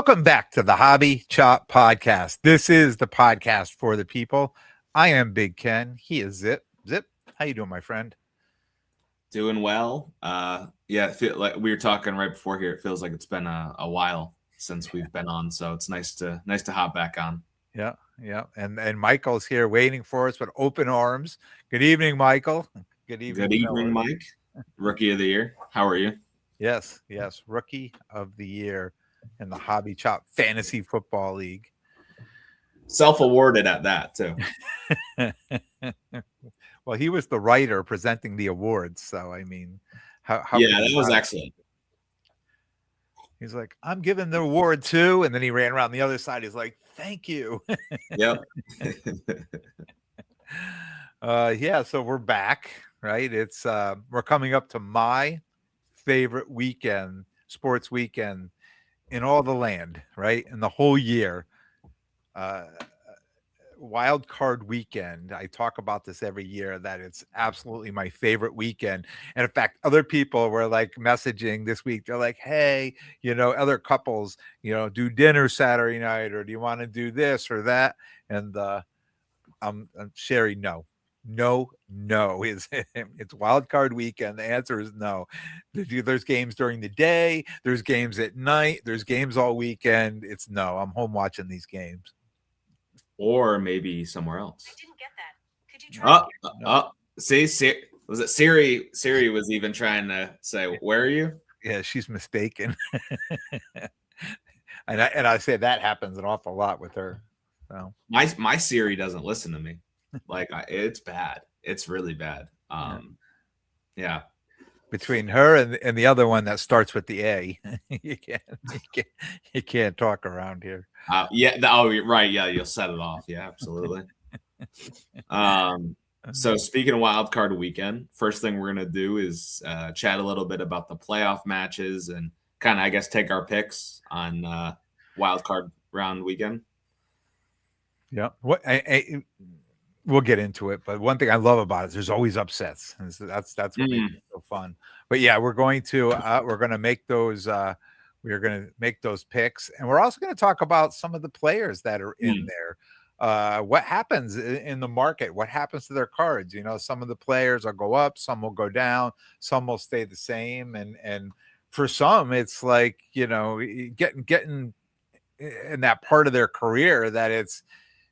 Welcome back to the Hobby Chop Podcast. This is the podcast for the people. I am Big Ken. He is Zip. Zip, how you doing, my friend? Doing well. Yeah, feel like we were talking right before here. It feels like it's been a while since we've been on, so it's nice to hop back on. Yeah. And Michael's here waiting for us with open arms. Good evening, Michael. Good evening, Mike. Rookie of the year. How are you? Yes. Rookie of the year in the Hobby Chop Fantasy Football League. Self-awarded at that too. Well, he was the writer presenting the awards, so I mean, how that was excellent. He's like, I'm giving the award too, and then he ran around the other side. He's like, thank you. Yep. Yeah, so we're back, right? It's we're coming up to my favorite weekend, sports weekend in all the land, right? In the whole year. Wild card weekend. I talk about this every year that it's absolutely my favorite weekend. And in fact, other people were like messaging this week. They're like, hey, other couples, do dinner Saturday night, or do you want to do this or that? And I'm Sherry, no. It's wild card weekend. The answer is no. There's games during the day. There's games at night. There's games all weekend. It's no. I'm home watching these games. Or maybe somewhere else. I didn't get that. Could you try See, was it Siri? Siri was even trying to say, where are you? Yeah, she's mistaken. and I say that happens an awful lot with her. So my Siri doesn't listen to me. Like it's bad. It's really bad. Yeah. Between her and the other one that starts with the A, you can't talk around here. Right. Yeah, you'll set it off. Yeah, absolutely. So speaking of wild card weekend, first thing we're gonna do is chat a little bit about the playoff matches and kind of, I guess, take our picks on wild card round weekend. Yeah. What we'll get into it, but one thing I love about it is there's always upsets, and so that's what makes it so fun. But yeah, we're going to make those picks, and we're also going to talk about some of the players that are in there. What happens in the market? What happens to their cards? Some of the players will go up, some will go down, some will stay the same, and for some, it's like getting in that part of their career that it's.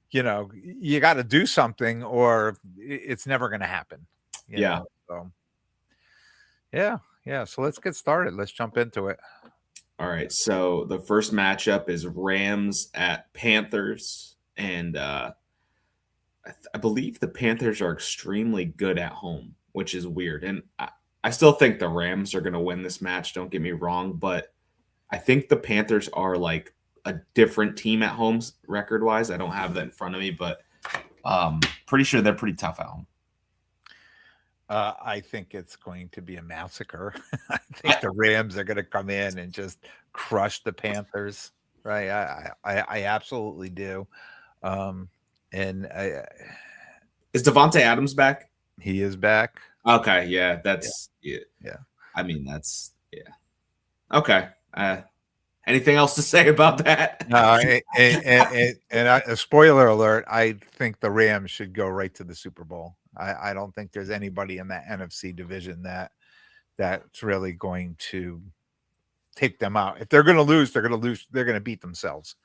You got to do something or it's never going to happen. Yeah. So, yeah. So let's get started. Let's jump into it. All right. So the first matchup is Rams at Panthers. And I believe the Panthers are extremely good at home, which is weird. And I still think the Rams are going to win this match. Don't get me wrong. But I think the Panthers are like a different team at home record wise. I don't have that in front of me, but pretty sure they're pretty tough at home. I think it's going to be a massacre. I think the Rams are going to come in and just crush the Panthers. Right. I absolutely do. Is Devontae Adams back? He is back. Okay. Yeah. Yeah. I mean, okay. Anything else to say about that? And a spoiler alert, I think the Rams should go right to the Super Bowl. I don't think there's anybody in that NFC division that's really going to take them out. If they're going to lose, they're going to lose. They're going to beat themselves.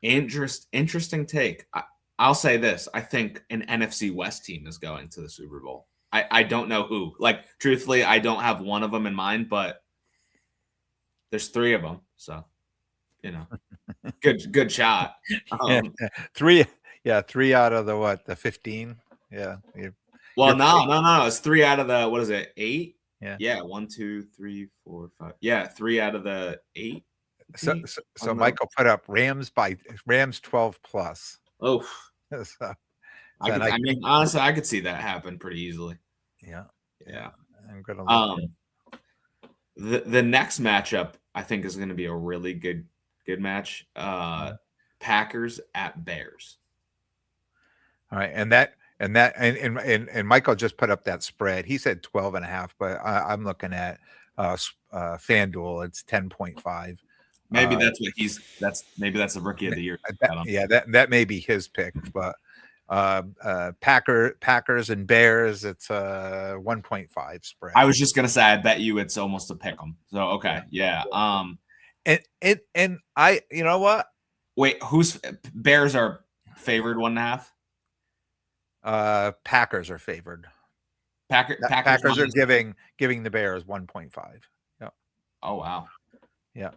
Interesting take. I'll say this. I think an NFC West team is going to the Super Bowl. I don't know who. Like, truthfully, I don't have one of them in mind, but there's three of them. So. Good shot. Three out of the 15. Yeah. Well, no. It's 3 out of the, what is it, 8? Yeah. 1, 2, 3, 4, 5. Yeah, 3 out of the 8. So Michael put up Rams 12 plus. Oh. I mean, honestly, I could see that happen pretty easily. Yeah. I'm gonna the next matchup I think is going to be a really good match. Packers at Bears. All right, and Michael just put up that spread. He said 12.5, but I'm looking at FanDuel. It's 10.5. Maybe that's what maybe that's the rookie of the year. That may be his pick, but Packers and Bears, it's a 1.5 spread. I was just gonna say, I bet you it's almost a pick 'em. So okay, yeah. And I, you know what? Wait, who's Bears are favored 1.5? Packers are favored. Packers are giving the Bears 1.5. Yeah. Oh wow. Yeah.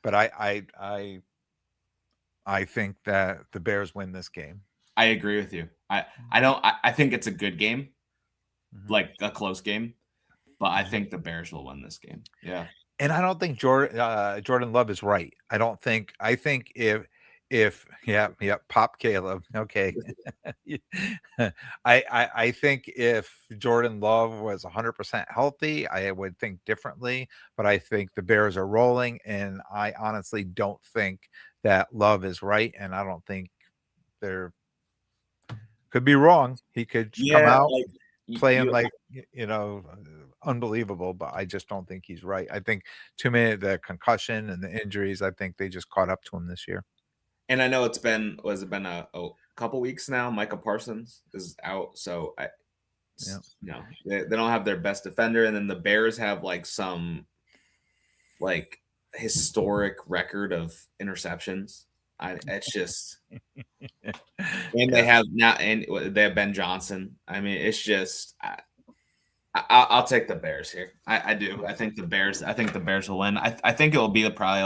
But I think that the Bears win this game. I agree with you. I think it's a good game, like a close game, but I think the Bears will win this game. Yeah. And I don't think Jordan Love is right. I think if Pop Caleb. Okay. I think if Jordan Love was 100% healthy, I would think differently, but I think the Bears are rolling, and I honestly don't think that Love is right, and I don't think they're could be wrong. He could come out playing unbelievable, but I just don't think he's right. I think too many of the concussion and the injuries, I think they just caught up to him this year. And I know it's been a couple weeks now. Micah Parsons is out, so they don't have their best defender, and then the Bears have some historic record of interceptions. It's just, and they have Ben Johnson. I mean, it's just. I'll take the Bears here. I do. I think the Bears will win. I think it'll be probably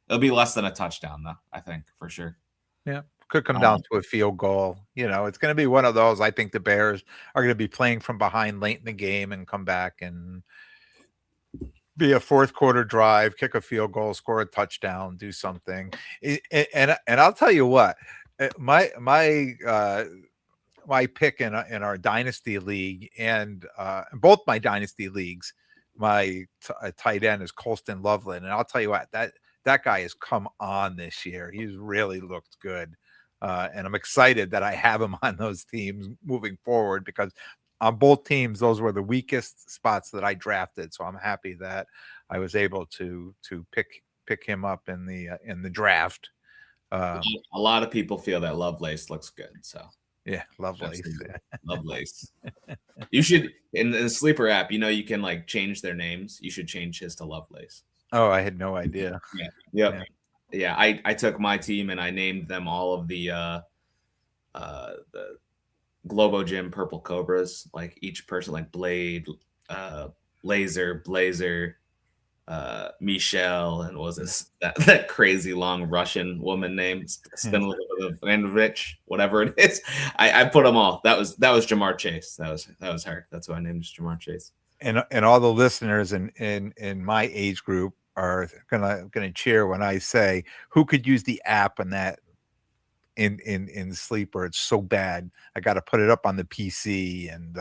it'll be less than a touchdown though. I think for sure. Yeah, could come down to a field goal. It's going to be one of those. I think the Bears are going to be playing from behind late in the game and come back and be a fourth quarter drive, kick a field goal, score a touchdown, do something. And I'll tell you what, my pick in our dynasty league and both my dynasty leagues, my tight end is Colston Loveland, and I'll tell you what, that guy has come on this year. He's really looked good, and I'm excited that I have him on those teams moving forward, because on both teams those were the weakest spots that I drafted. So I'm happy that I was able to pick him up in the draft. A lot of people feel that Lovelace looks good, so. Yeah, Lovelace. Lovelace. You should, in the Sleeper app, you can change their names. You should change his to Lovelace. Oh, I had no idea. Yeah. Yep. Yeah. I took my team and I named them all of the Globo Gym Purple Cobras. Each person, Blade, Laser, Blazer, Michelle, and what was this that crazy long Russian woman name, Stanilovich, whatever it is. I put them all. That was Jamar Chase. That was her. That's who I named, Jamar Chase. And all the listeners in my age group are gonna cheer when I say who could use the app and that in Sleeper. It's so bad. I got to put it up on the PC and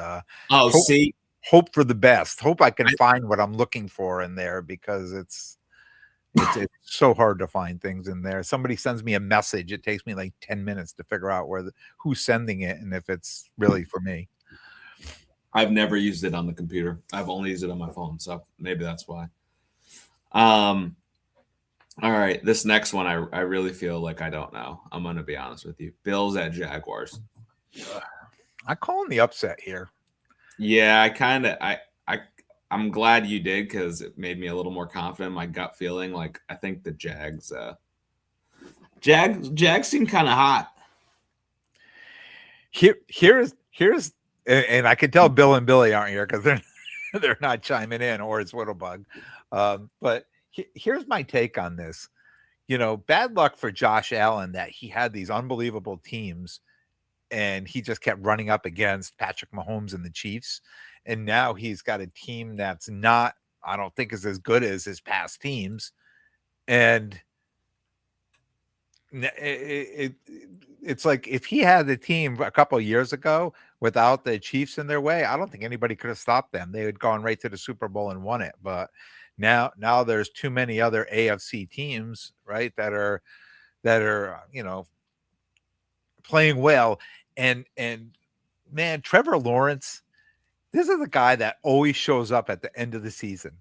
hope for the best. Hope I can find what I'm looking for in there, because it's so hard to find things in there. Somebody sends me a message, it takes me 10 minutes to figure out who's sending it and if it's really for me. I've never used it on the computer. I've only used it on my phone, so maybe that's why. All right, this next one I really feel like I don't know. I'm going to be honest with you. Bills at Jaguars. I'm calling the upset here. Yeah, I'm glad you did, because it made me a little more confident. My gut feeling, I think the Jags seem kind of hot. Here's and I can tell Bill and Billy aren't here because they're not chiming in, or it's Whittlebug. But here's my take on this. Bad luck for Josh Allen that he had these unbelievable teams and he just kept running up against Patrick Mahomes and the Chiefs. And now he's got a team that's not, I don't think, is as good as his past teams. And it's like, if he had the team a couple of years ago without the Chiefs in their way, I don't think anybody could have stopped them. They had gone right to the Super Bowl and won it. But now there's too many other AFC teams, right, that are playing well. And man, Trevor Lawrence, this is a guy that always shows up at the end of the season.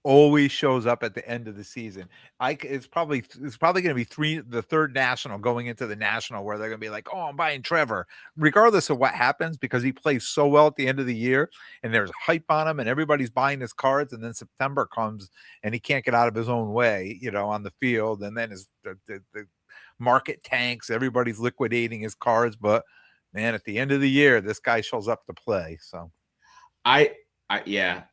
always shows up at the end of the season. It's probably going to be the third national going into the national where they're going to be like, oh, I'm buying Trevor, regardless of what happens, because he plays so well at the end of the year, and there's hype on him, and everybody's buying his cards, and then September comes and he can't get out of his own way, on the field, and then the market tanks, everybody's liquidating his cards, but man, at the end of the year, this guy shows up to play. So, I hear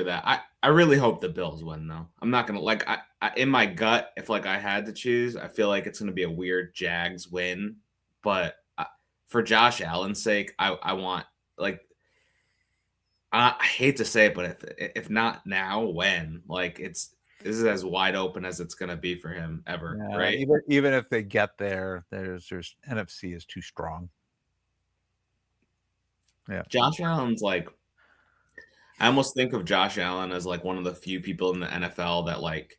that. I really hope the Bills win though. I'm not gonna in my gut, if I had to choose, I feel like it's gonna be a weird Jags win. But for Josh Allen's sake, I want I hate to say it, but if not now, when? This is as wide open as it's gonna be for him ever, right? Even if they get there, there's NFC is too strong. Yeah, Josh Allen's I almost think of Josh Allen as one of the few people in the NFL that like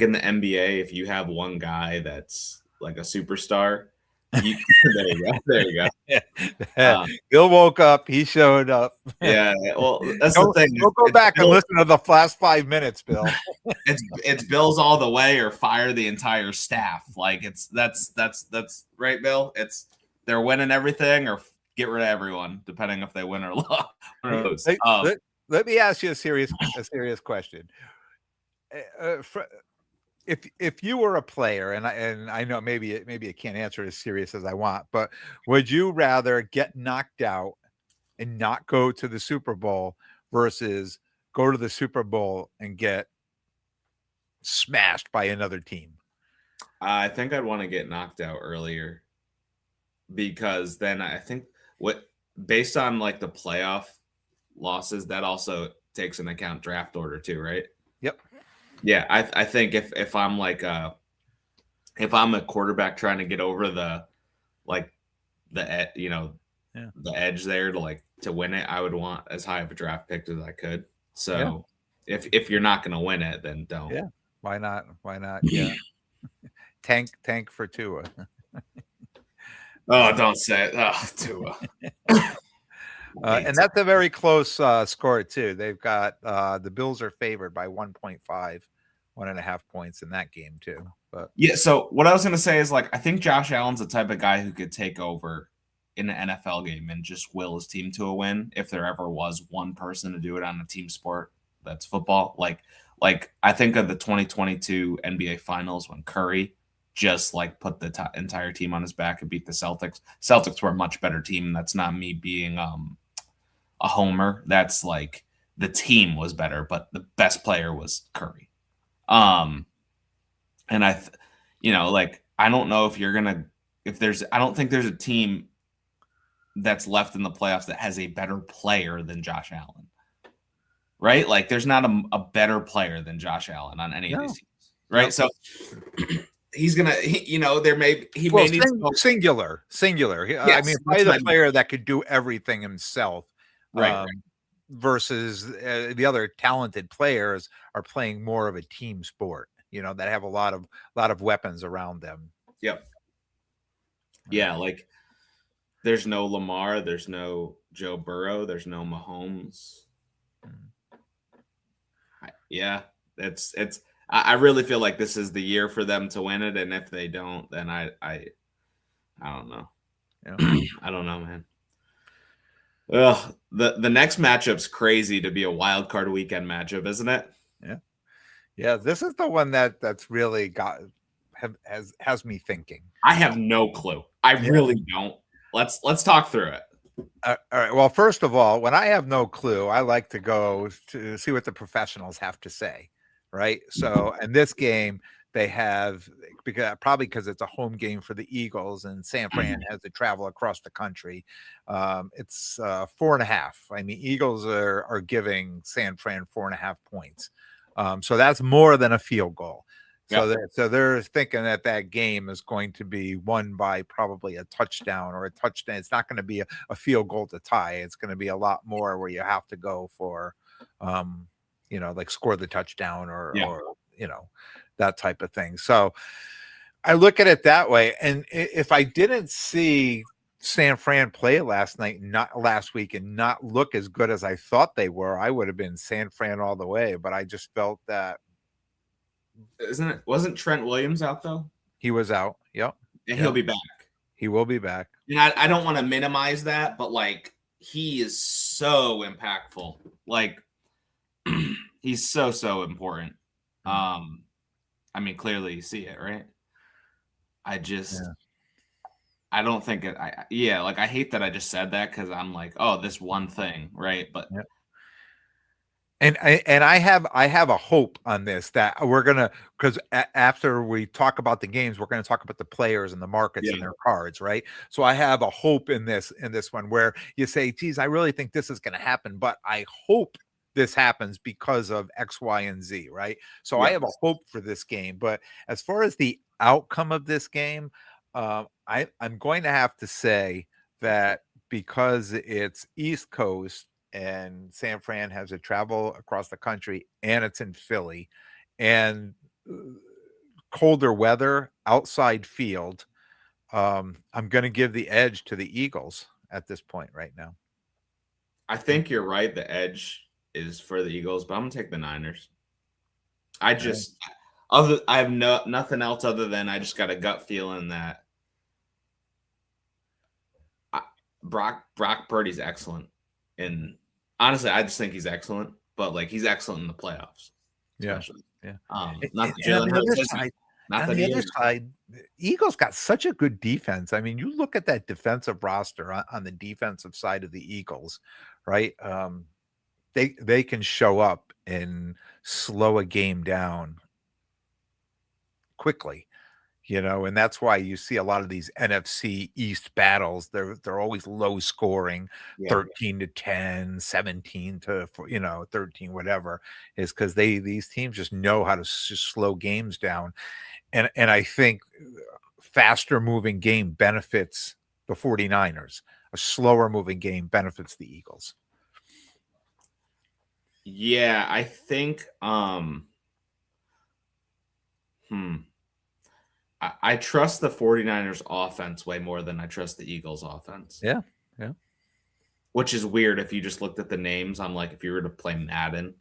in the NBA, if you have one guy that's like a superstar, there you go. Bill woke up, he showed up. Yeah, well, that's the thing. We'll go back and listen to the last 5 minutes, Bill. It's Bills all the way or fire the entire staff. That's right, Bill. They're winning everything or get rid of everyone, depending if they win or lose. Let me ask you a serious question. If you were a player, and I know maybe I can't answer as serious as I want, but would you rather get knocked out and not go to the Super Bowl versus go to the Super Bowl and get smashed by another team? I think I'd want to get knocked out earlier, because then I think based on the playoff losses, that also takes into account draft order too, right? Yep. Yeah, I think if I'm if I'm a quarterback trying to get over the edge there to win it, I would want as high of a draft pick as I could. So if you're not going to win it, then don't. Yeah. Why not? Yeah. tank for Tua. Oh, don't say it. Oh, Tua. And that's a very close score too. They've got the Bills are favored by 1.5, 1.5 points in that game too. But yeah, so what I was going to say is I think Josh Allen's the type of guy who could take over in an NFL game and just will his team to a win if there ever was one person to do it on a team sport that's football. I think of the 2022 NBA Finals when Curry just put the entire team on his back and beat the Celtics. Celtics were a much better team. That's not me being a homer. That's the team was better, but the best player was Curry. And I don't know if I don't think there's a team that's left in the playoffs that has a better player than Josh Allen. Right? There's not a better player than Josh Allen on any of these teams. Right? No. So he's gonna, there may need singular. Yes, I mean, probably the player that could do everything himself, right? Versus the other talented players are playing more of a team sport. That have a lot of weapons around them. Yep. Yeah, there's no Lamar, there's no Joe Burrow, there's no Mahomes. Yeah, it's. I really feel like this is the year for them to win it, and if they don't, then I don't know. Yeah. I don't know, man. Ugh, the next matchup's crazy to be a wild card weekend matchup, isn't it? Yeah. This is the one that's really has me thinking. I have no clue. I really don't. Let's talk through it. All right. Well, first of all, when I have no clue, I like to go to see what the professionals have to say. Right. So in this game, they have because it's a home game for the Eagles and San Fran has to travel across the country. It's 4.5. I mean, Eagles are giving San Fran 4.5 points. So that's more than a field goal. So they're thinking that game is going to be won by probably a touchdown or a touchdown. It's not going to be a field goal to tie. It's going to be a lot more where you have to go for, score the touchdown or that type of thing. So I look at it that way. And if I didn't see San Fran play last week, and not look as good as I thought they were, I would have been San Fran all the way. But I just felt that Wasn't Trent Williams out though? he was out. Yep. And he'll be back. He will be back. And I don't want to minimize that, but like he is so impactful. Like he's so important. I mean, clearly you see it, right? I don't think it. Like I hate that I just said that because I'm like, oh, this one thing, right? But And I have a hope on this that we're gonna, because after we talk about the games, we're gonna talk about the players and the markets and their cards, right? So I have a hope in this one where you say, geez, I really think this is gonna happen, but I hope this happens because of X, Y, and Z, right? So I have a hope for this game. But as far as the outcome of this game, I'm going to have to say that because it's East Coast and San Fran has to travel across the country and it's in Philly and colder weather, outside field, I'm going to give the edge to the Eagles at this point right now. I think you're right. The edge is for the Eagles, but I'm going to take the Niners. I have nothing else other than I just got a gut feeling that Brock Purdy's excellent. And honestly, I just think he's excellent, but like he's excellent in the playoffs. Especially. Yeah. Not the on the other side, the Eagles got such a good defense. I mean, you look at that defensive roster on the defensive side of the Eagles, right? They can show up and slow a game down quickly. And that's why you see a lot of these NFC East battles. They're always low scoring, 13-10, 17-13, whatever, is because these teams just know how to just slow games down. And I think faster moving game benefits the 49ers. A slower moving game benefits the Eagles. Yeah, I think I trust the 49ers offense way more than I trust the Eagles offense. Yeah. Which is weird if you just looked at the names on like if you were to play Madden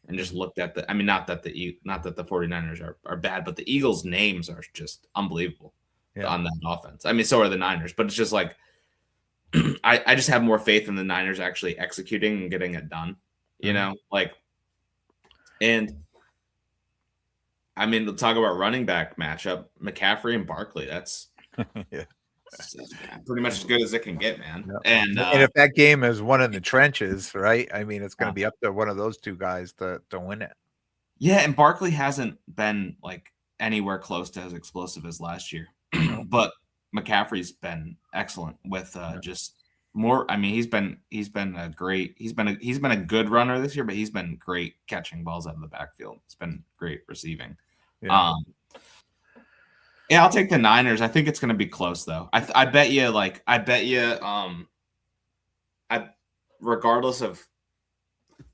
and just looked at not that the 49ers are bad, but the Eagles names are just unbelievable on that offense. I mean, so are the Niners, but it's just like I just have more faith in the Niners actually executing and getting it done. And I mean, to talk about running back matchup, McCaffrey and Barkley, that's pretty much as good as it can get, man. And if that game is one in the trenches, right? I mean, it's going to be up to one of those two guys to win it. Yeah, and Barkley hasn't been like anywhere close to as explosive as last year, but McCaffrey's been excellent with just more. I mean, he's been a good runner this year, but he's been great catching balls out of the backfield. It's been great receiving. Yeah, I'll take the Niners. I think it's going to be close though. I bet you regardless of.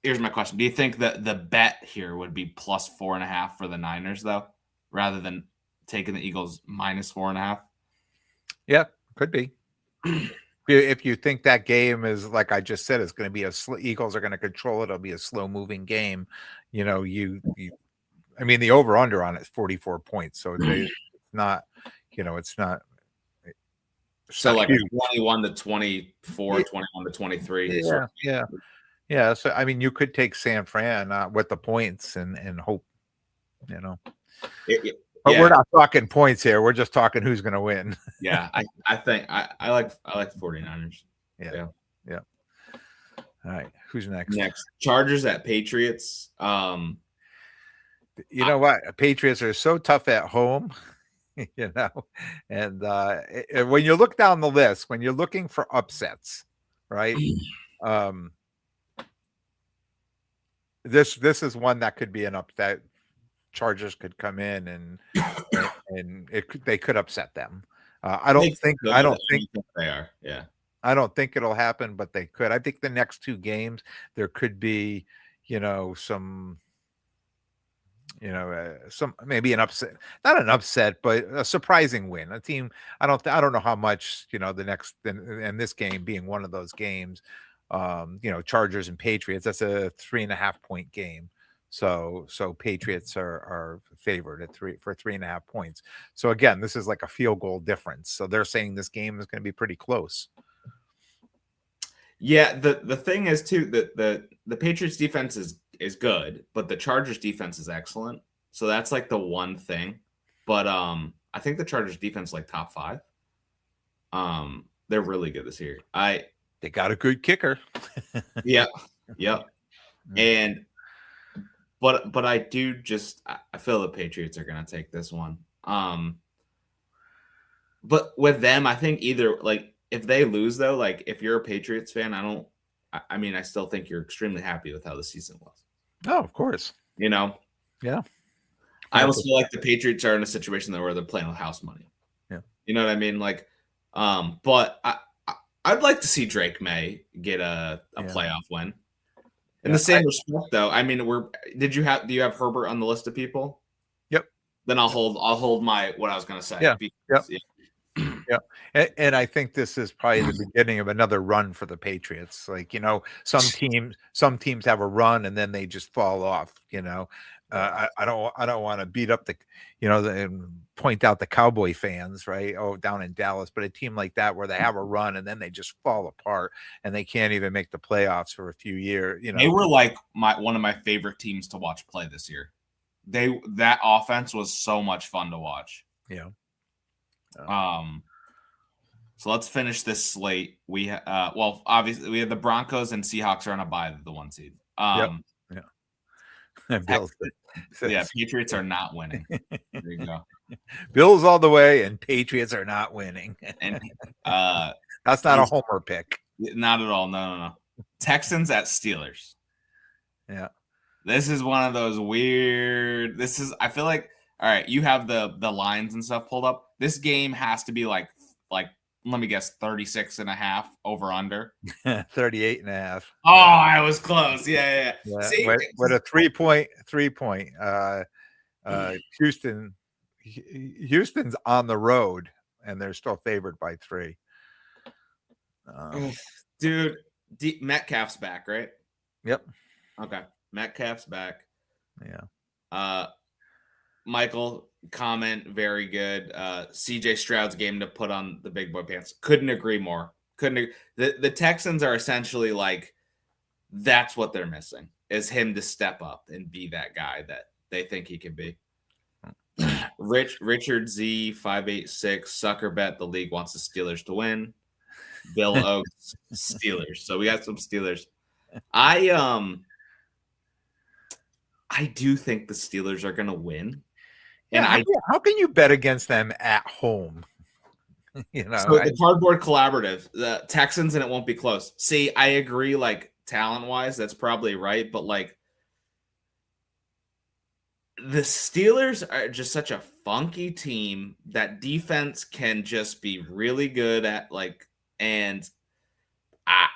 Here's my question: do you think that the bet here would be plus 4.5 for the Niners though, rather than taking the Eagles minus 4.5? Yeah, could be. If you think that game is, like I just said, it's going to be Eagles are going to control it. It'll be a slow moving game. I mean, the over under on it is 44 points. So it's not, it's not. So like 21-24, 21-23. Yeah. So, I mean, you could take San Fran with the points and hope, But we're not talking points here. We're just talking who's going to win. Yeah, I think I like the 49ers. Yeah. All right, who's next? Chargers at Patriots. You know what? Patriots are so tough at home, and when you look down the list, when you're looking for upsets, right? This is one that could be an upset. Chargers could come in and they could upset them. I don't think they are. Yeah. I don't think it'll happen, but they could. I think the next two games there could be, some some maybe an upset, not an upset, but a surprising win. A team I don't know how much the next in this game being one of those games. Chargers and Patriots. That's a 3.5 point game. So Patriots are favored at 3.5 points. So again, this is like a field goal difference. So they're saying this game is going to be pretty close. Yeah, the thing is too that the Patriots defense is good, but the Chargers defense is excellent. So that's like the one thing. But I think the Chargers defense is like top 5. They're really good this year. They got a good kicker. Yep. And but I do I feel the Patriots are gonna take this one. But with them, I think either like if they lose though, like if you're a Patriots fan, I mean I still think you're extremely happy with how the season was. Oh, of course. Yeah. I almost feel like the Patriots are in a situation where they're playing with house money. Yeah. You know what I mean? Like, but I'd like to see Drake May get a playoff win. In the same respect, though, I mean, do you have Herbert on the list of people? Yep. Then I'll hold my what I was going to say. Yeah. Yeah. And I think this is probably the beginning of another run for the Patriots. Like, some teams have a run and then they just fall off, I don't want to beat up and point out the Cowboy fans, right? Oh, down in Dallas, but a team like that where they have a run and then they just fall apart and they can't even make the playoffs for a few years. They were like one of my favorite teams to watch play this year. That offense was so much fun to watch. Yeah. So let's finish this slate. We obviously we have the Broncos and Seahawks are on a bye, the 1 seed. Patriots are not winning. There you go. Bills all the way, and Patriots are not winning. And that's not a homer pick. Not at all. No. Texans at Steelers. Yeah. This is one of those weird. I feel like all right. You have the lines and stuff pulled up. This game has to be like let me guess 36.5 over under 38.5. Oh, I was close. Yeah. See, with a 3-point Houston's on the road and they're still favored by 3. Dude, Metcalf's back, right? Yep. Okay, Metcalf's back. Yeah. Michael comment, very good. CJ Stroud's game to put on the big boy pants. Couldn't agree more. The Texans are essentially like that's what they're missing is him to step up and be that guy that they think he can be. Richard Z 586 sucker bet the league wants the Steelers to win. Bill Oaks Steelers. So we got some Steelers. I do think the Steelers are going to win. And how can you bet against them at home? So the Cardboard Collaborative, the Texans, and it won't be close. See, I agree. Like talent-wise, that's probably right. But like the Steelers are just such a funky team that defense can just be really good at. Like, and I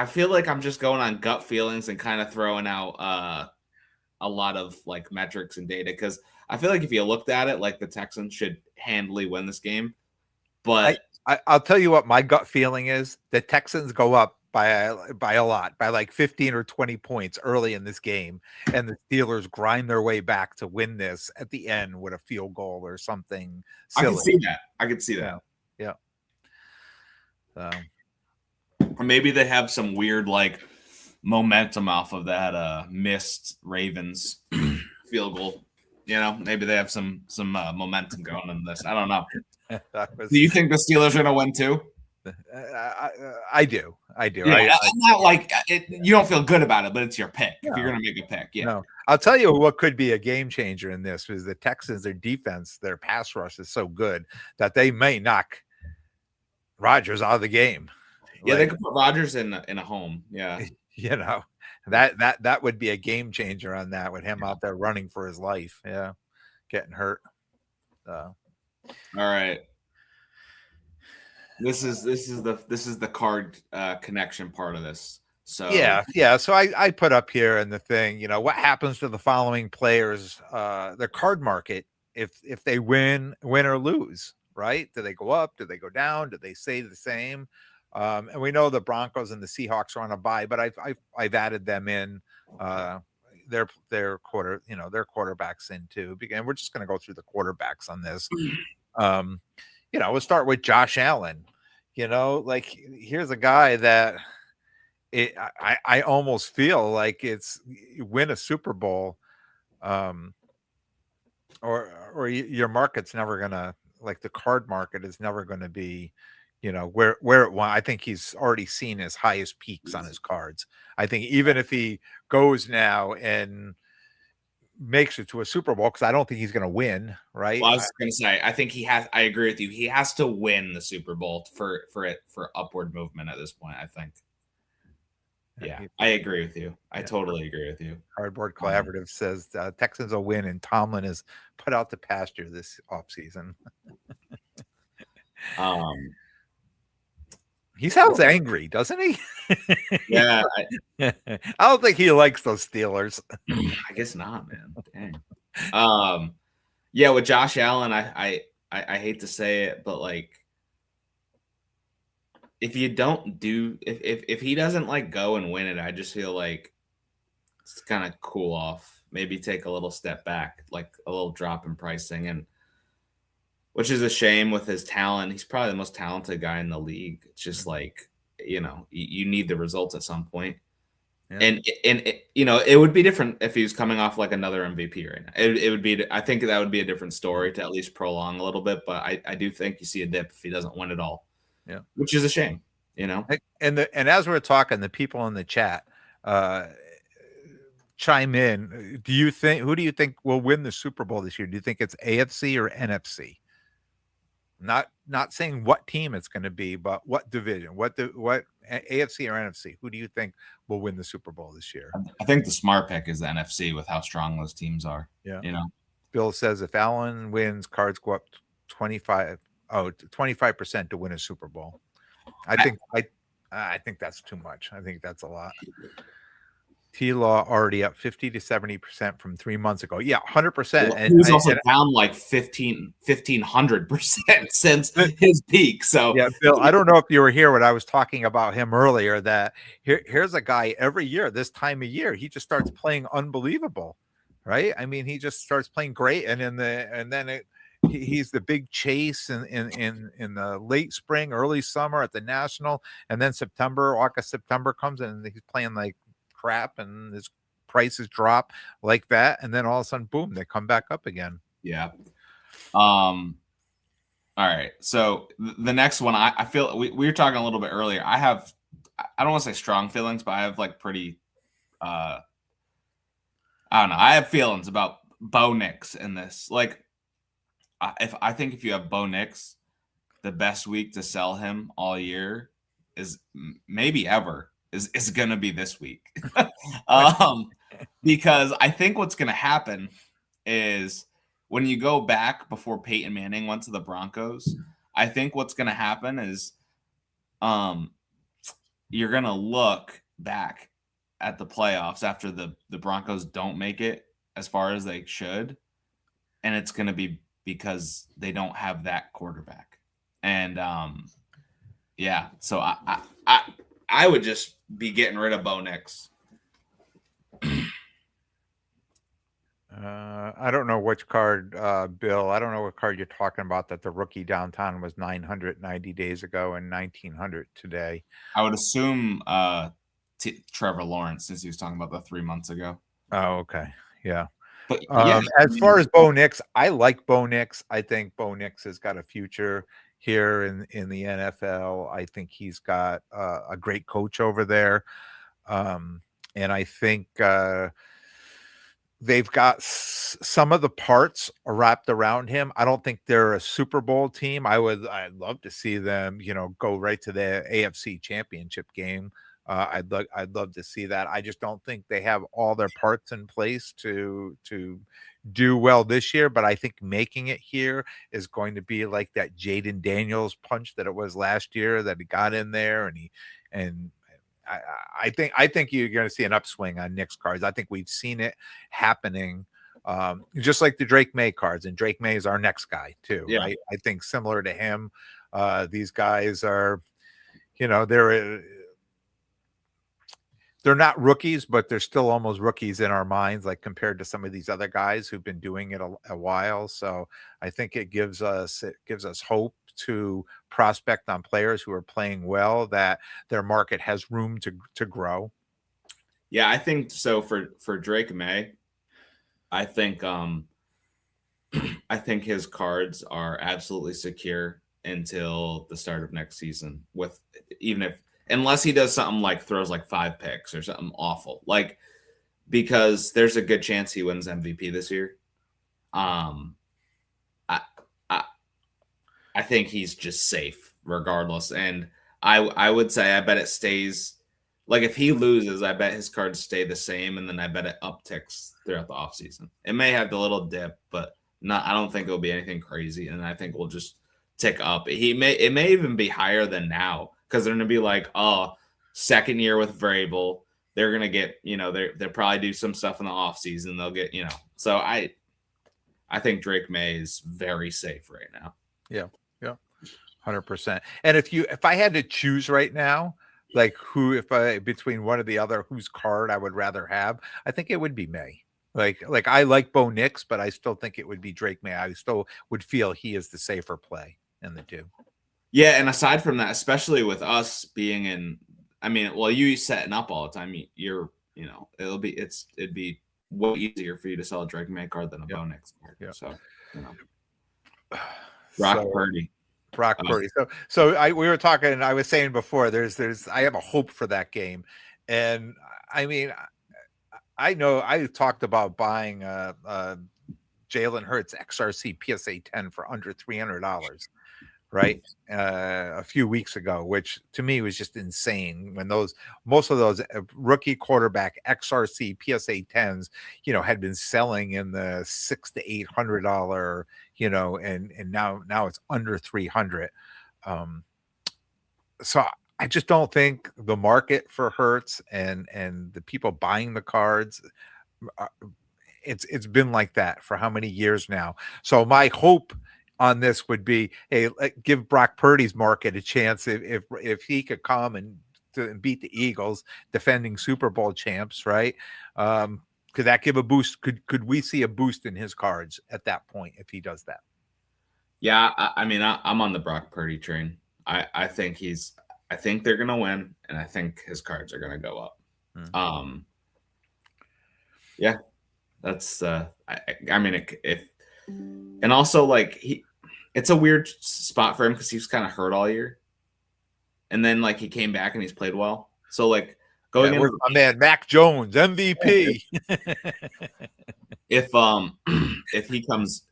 feel like I'm just going on gut feelings and kind of throwing out a lot of like metrics and data because I feel like if you looked at it, like the Texans should handily win this game. But I'll tell you what my gut feeling is: the Texans go up by a lot, by like 15 or 20 points early in this game, and the Steelers grind their way back to win this at the end with a field goal or something silly. I can see that. Yeah. Or maybe they have some weird like momentum off of that missed Ravens field goal. Maybe they have some momentum going in this. I don't know. Do you think the Steelers are going to win too? I do. Yeah, I'm not like you don't feel good about it, but it's your pick. No. If you're going to make a pick, yeah. No. I'll tell you what could be a game changer in this is the Texans. Their defense, their pass rush is so good that they may knock Rodgers out of the game. Yeah, they could put Rodgers in a home. Yeah. That would be a game changer on that with him out there running for his life. Yeah. Getting hurt. All right. This is the card connection part of this. So yeah. So I put up here in the thing, what happens to the following players, the card market, if they win or lose, right? Do they go up? Do they go down? Do they stay the same? And we know the Broncos and the Seahawks are on a bye, but I've added them in. Their their quarterbacks in too. And we're just going to go through the quarterbacks on this. We'll start with Josh Allen. Like here's a guy that I almost feel like it's win a Super Bowl, or your market's never gonna, like, the card market is never gonna be, where it went. I think he's already seen his highest peaks on his cards. I think even if he goes now and makes it to a Super Bowl, because I don't think he's gonna win, right? well, I was going to say, I think he has. I agree with you. He has to win the Super Bowl for upward movement at this point. I think. Yeah, I agree with you. I totally agree with you. Cardboard Collaborative says Texans will win, and Tomlin is put out to pasture this offseason. He sounds angry, doesn't he? Yeah. I don't think he likes those Steelers. I guess not, man. Dang. Yeah, with Josh Allen, I hate to say it, but like, if you don't do, if he doesn't like go and win it, I just feel like it's kind of cool off. Maybe take a little step back, like a little drop in pricing, and which is a shame with his talent. He's probably the most talented guy in the league. It's just like, you need the results at some point. Yeah. And it would be different if he was coming off like another MVP right now. It would be, I think that would be a different story to at least prolong a little bit. But I do think you see a dip if he doesn't win it all. Yeah, which is a shame, And as we're talking, the people in the chat chime in. Who do you think will win the Super Bowl this year? Do you think it's AFC or NFC? Not saying what team it's going to be, but what division, what AFC or NFC? Who do you think will win the Super Bowl this year? I think the smart pick is the NFC with how strong those teams are. Yeah. Bill says if Allen wins, cards go up 25% to win a Super Bowl. I think that's too much. I think that's a lot. T-Law already up 50 to 70% from 3 months ago. Yeah, 100%. And he's also down like 1,500% since his peak. So yeah, Bill, I don't know if you were here when I was talking about him earlier, that here's a guy every year, this time of year, he just starts playing unbelievable, right? I mean, he just starts playing great, and then he's the big chase in the late spring, early summer at the National, and then August, September comes and he's playing like crap, and his prices drop like that, and then all of a sudden, boom, they come back up again. Yeah. All right. So the next one, I feel we were talking a little bit earlier. I don't want to say strong feelings, but I have like pretty I don't know. I have feelings about Bo Nix in this. Like, if you have Bo Nix, the best week to sell him all year is maybe ever is going to be this week. Because I think what's going to happen is when you go back before Peyton Manning went to the Broncos, I think what's going to happen is you're going to look back at the playoffs after the Broncos don't make it as far as they should, and it's going to be because they don't have that quarterback. And yeah, so I would just be getting rid of Bo Nix. I don't know which card, Bill. I don't know what card you're talking about, that the rookie downtown was 900 90 days ago and 1900 today. I would assume Trevor Lawrence, since he was talking about that 3 months ago. Oh, okay. Yeah. But yeah, as far as Bo Nix, I like Bo Nix. I think Bo Nix has got a future here in the NFL. I think he's got a great coach over there. And I think they've got some of the parts wrapped around him. I don't think they're a Super Bowl team. I'd love to see them, go right to the AFC Championship game. I'd love to see that. I just don't think they have all their parts in place to do well this year. But I think making it here is going to be like that Jaden Daniels punch that it was last year, that he got in there and I think you're going to see an upswing on Knicks cards. I think we've seen it happening, just like the Drake May cards, and Drake May is our next guy too, Yeah. right? I think similar to him, these guys are, they're not rookies, but they're still almost rookies in our minds, like compared to some of these other guys who've been doing it a while. So I think it gives us hope to prospect on players who are playing well, that their market has room to grow. Yeah, I think so. For Drake May, I think I think his cards are absolutely secure until the start of next season. With even if unless he does something like throws like 5 picks or something awful, like because there's a good chance he wins MVP this year. I I think he's just safe regardless, and I would say I bet it stays. Like if he loses, I bet his cards stay the same, and then I bet it upticks throughout the offseason. It may have the little dip, but not. I don't think it'll be anything crazy, and I think we'll just tick up. It may even be higher than now because they're gonna be like, oh, second year with Vrabel, they're gonna get they'll probably do some stuff in the offseason. They'll get So I think Drake May is very safe right now. Yeah, 100%. And if I had to choose right now, like between one or the other, whose card I would rather have, I think it would be May. Like I like Bo Nix, but I still think it would be Drake May. I still would feel he is the safer play in the two. Yeah, and aside from that, especially with us being in, you setting up all the time, it'd be way easier for you to sell a Drake May card than a Bo Nix card. Yeah. So, Brock Purdy. So we were talking. I was saying before, I have a hope for that game, and I know I talked about buying Jalen Hurts XRC PSA 10 for under $300, right? A few weeks ago, which to me was just insane. When most of those rookie quarterback XRC PSA 10s, had been selling in the $600 to $800, and now it's under 300. So I just don't think the market for Hurts and the people buying the cards, it's been like that for how many years now. So my hope on this would be, hey, give Brock Purdy's market a chance if he could come and beat the Eagles, defending Super Bowl champs, right? Could that give a boost? Could we see a boost in his cards at that point if he does that? Yeah, I'm on the Brock Purdy train. I think they're gonna win, and I think his cards are gonna go up. Yeah, that's and also like it's a weird spot for him because he was kind of hurt all year, and then like he came back and he's played well. So like going in, my man Mac Jones MVP. If he comes,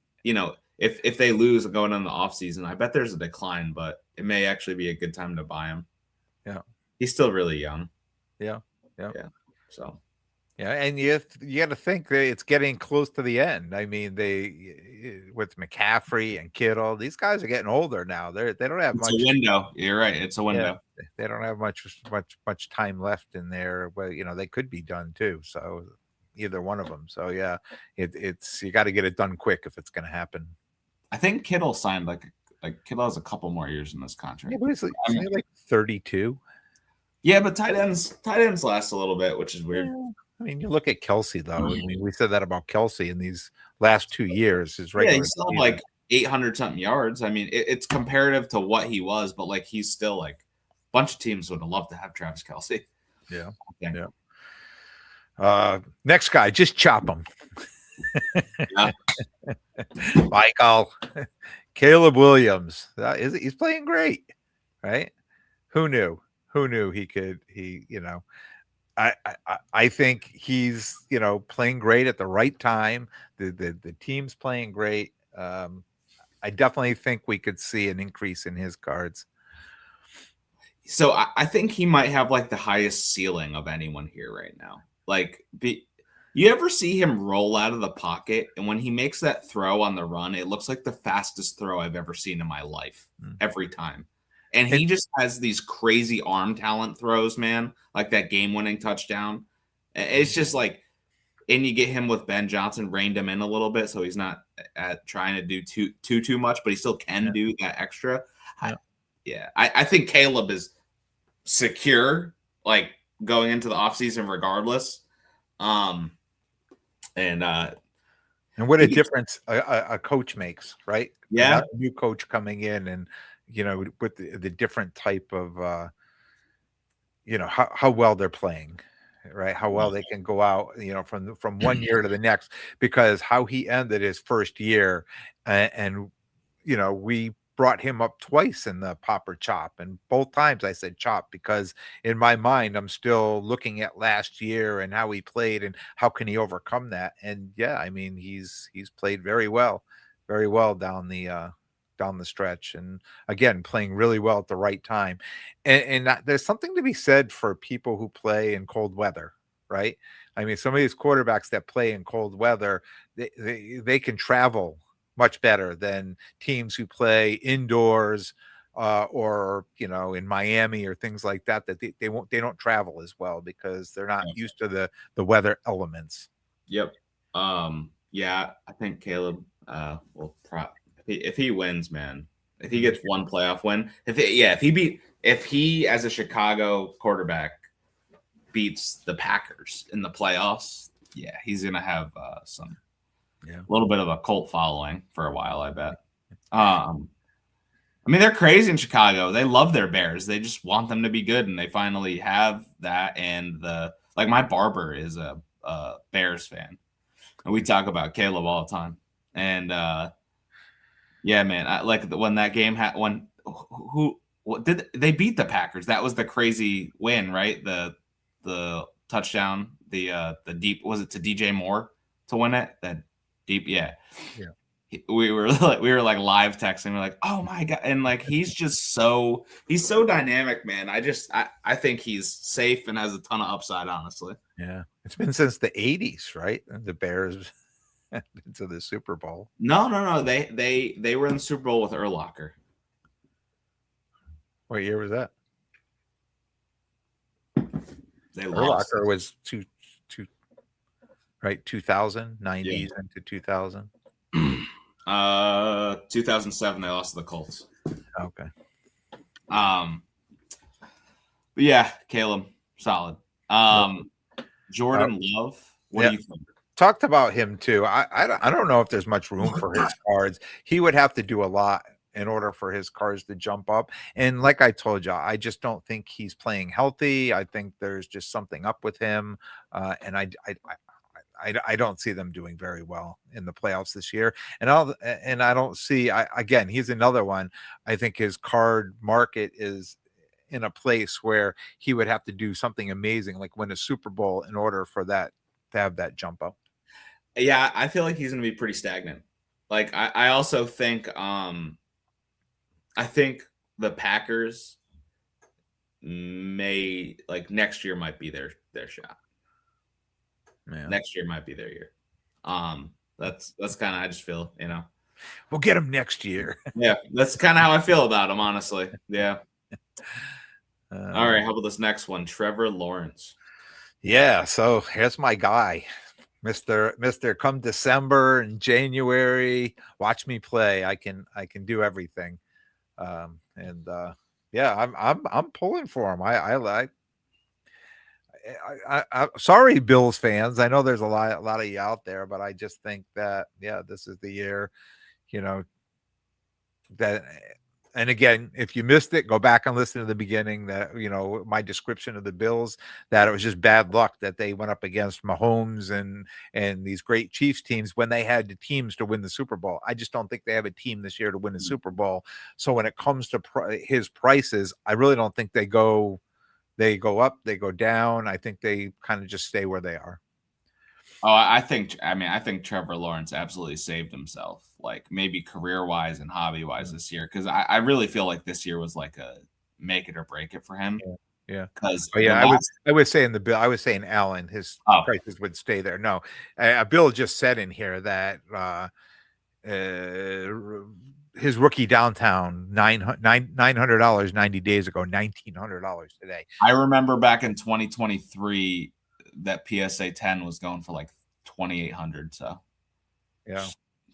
if they lose going in the offseason, I bet there's a decline, but it may actually be a good time to buy him. Yeah, he's still really young. Yeah. So. Yeah, and you got to think that it's getting close to the end. I mean, with McCaffrey and Kittle, these guys are getting older now. They don't have much. It's a window. You're right. It's a window. Yeah, they don't have much time left in there. Well, they could be done too. So either one of them. So yeah, it's you got to get it done quick if it's going to happen. I think Kittle signed like Kittle has a couple more years in this contract. Yeah, but he's like 32. Yeah, but tight ends last a little bit, which is weird. Yeah. I mean, you look at Kelsey, though. I mean, we said that about Kelsey in these last 2 years. His regular he's still like 800 something yards. I mean, it's comparative to what he was, but like he's still like a bunch of teams would have loved to have Travis Kelsey. Yeah. Next guy, just chop him. Yeah. Michael, Caleb Williams. He's playing great, right? Who knew he could? I think he's playing great at the right time. The team's playing great. I definitely think we could see an increase in his cards. So I think he might have like the highest ceiling of anyone here right now. Like, you ever see him roll out of the pocket, and when he makes that throw on the run, it looks like the fastest throw I've ever seen in my life every time. And he just has these crazy arm talent throws, man, like that game-winning touchdown. It's just like, and you get him with Ben Johnson, reined him in a little bit, so he's not trying to do too much, but he still can do that extra. I think Caleb is secure, like going into the offseason regardless. And what a difference a coach makes, right? Yeah. A new coach coming in and, with the different type of, how well they're playing, right? How well they can go out, from one year to the next, because how he ended his first year and we brought him up twice in the pop or chop, and both times I said chop because in my mind I'm still looking at last year and how he played and how can he overcome that. And yeah, I mean he's played very well down the stretch, and again playing really well at the right time. And there's something to be said for people who play in cold weather, right? I mean, some of these quarterbacks that play in cold weather, they can travel much better than teams who play indoors, or in Miami or things like that. That they don't travel as well because they're not used to the weather elements. Yep. Yeah, I think Caleb will if he wins, man. If he gets one playoff win, if he as a Chicago quarterback beats the Packers in the playoffs, yeah, he's gonna have a little bit of a cult following for a while, I bet. I mean, they're crazy in Chicago. They love their Bears. They just want them to be good, and they finally have that. And my barber is a Bears fan, and we talk about Caleb all the time. And yeah, man, when that game when did they beat the Packers? That was the crazy win, right? The touchdown, the deep, was it to DJ Moore to win it? That deep, yeah. We were like live texting. We're like, oh my god, and like he's so dynamic, man. I think he's safe and has a ton of upside, honestly. Yeah, it's been since the '80s, right? The Bears into the Super Bowl. No. They were in the Super Bowl with Urlacher. What year was that? They lost. Urlacher was 2000, 90s into 2000. 2007 they lost to the Colts. Okay. But yeah, Caleb, solid. Jordan Love, what do you think? Talked about him too. I don't know if there's much room for his cards. He would have to do a lot in order for his cards to jump up. And like I told you, I just don't think he's playing healthy. I think there's just something up with him. And I don't see them doing very well in the playoffs this year. And I don't see, again, he's another one. I think his card market is in a place where he would have to do something amazing, like win a Super Bowl in order for that to have that jump up. Yeah, I feel like he's going to be pretty stagnant. Like I also think I think the Packers may, like, next year might be their shot. Yeah. Next year might be their year. That's kind of, I just feel, we'll get him next year. Yeah, that's kind of how I feel about him, honestly. Yeah. All right, how about this next one, Trevor Lawrence? Yeah, so here's my guy, Mr. Come December and January, watch me play. I can do everything. Yeah, I'm pulling for him. I sorry, Bills fans. I know there's a lot of you out there, but I just think that this is the year, that. And again, if you missed it, go back and listen to the beginning. That my description of the Bills, that it was just bad luck that they went up against Mahomes and these great Chiefs teams when they had the teams to win the Super Bowl. I just don't think they have a team this year to win the Super Bowl. So when it comes to his prices, I really don't think they go up, they go down. I think they kind of just stay where they are. Oh, I think Trevor Lawrence absolutely saved himself, like maybe career-wise and hobby-wise this year, because I really feel like this year was like a make it or break it for him. Yeah. Because I was saying the Bill. I was saying Allen, his prices would stay there. No, Bill just said in here that his rookie downtown $900 90 days ago, $1,900 today. I remember back in 2023 that PSA 10 was going for like 2,800. So yeah,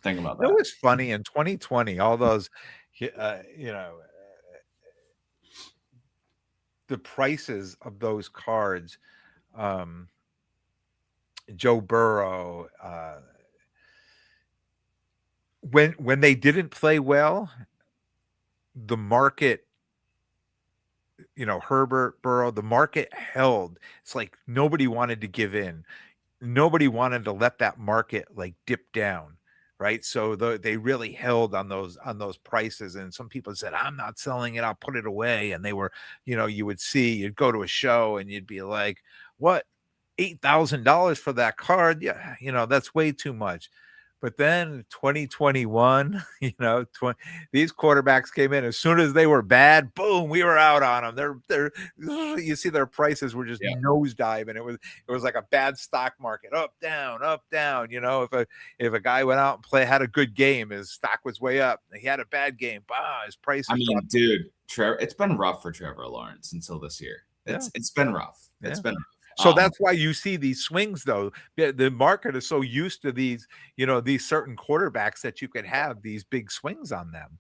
think about it that. was funny in 2020. All those, the prices of those cards. Joe Burrow, when they didn't play well, the market, Herbert, Burrow, the market held. It's like nobody wanted to give in. Nobody wanted to let that market like dip down, right? So they really held on those prices. And some people said, "I'm not selling it. I'll put it away." And they were, you'd go to a show and you'd be like, "What? $8,000 for that card? Yeah, that's way too much." But then 2021, these quarterbacks came in as soon as they were bad. Boom, we were out on them. They're you see their prices were just nosediving. It was like a bad stock market, up, down, up, down. If a guy went out and had a good game, his stock was way up. He had a bad game, his prices. I mean, dude, Trevor, it's been rough for Trevor Lawrence until this year. It's been rough. It's been rough. So that's why you see these swings, though. The market is so used to these, these certain quarterbacks that you could have these big swings on them.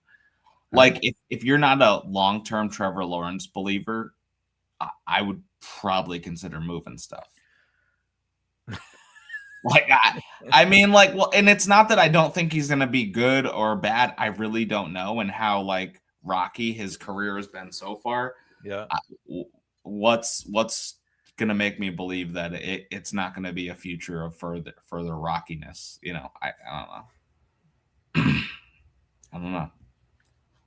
Like if you're not a long-term Trevor Lawrence believer, I would probably consider moving stuff. I mean, and it's not that I don't think he's going to be good or bad. I really don't know, and how rocky his career has been so far. Yeah. What's gonna make me believe that it's not gonna be a future of further rockiness? I don't know. I don't know.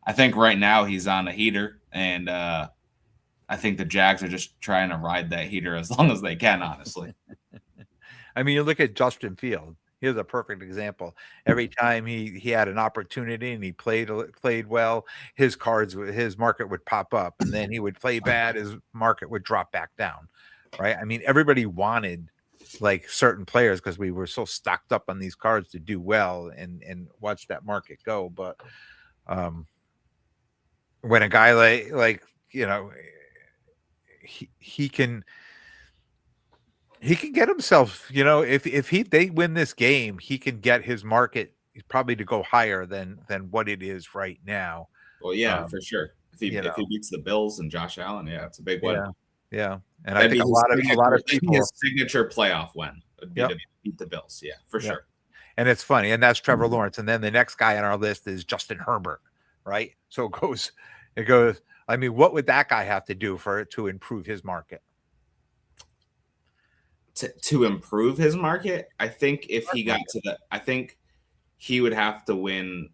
I think right now he's on a heater, and I think the Jags are just trying to ride that heater as long as they can, honestly. I mean, you look at Justin Fields. Here's a perfect example. Every time he had an opportunity and he played well, his market would pop up, and then he would play bad, his market would drop back down. Right. I mean, everybody wanted certain players because we were so stocked up on these cards to do well and watch that market go. But when a guy he can get himself, if they win this game, he can get his market probably to go higher than what it is right now. Well, yeah, for sure. If he beats the Bills and Josh Allen, it's a big win. Yeah. And I think a lot of people, his signature playoff win would be to beat the Bills. Yeah, for sure. And it's funny. And that's Trevor Lawrence. And then the next guy on our list is Justin Herbert. Right. So it goes, I mean, what would that guy have to do to improve his market? To improve his market, I think if he got I think he would have to win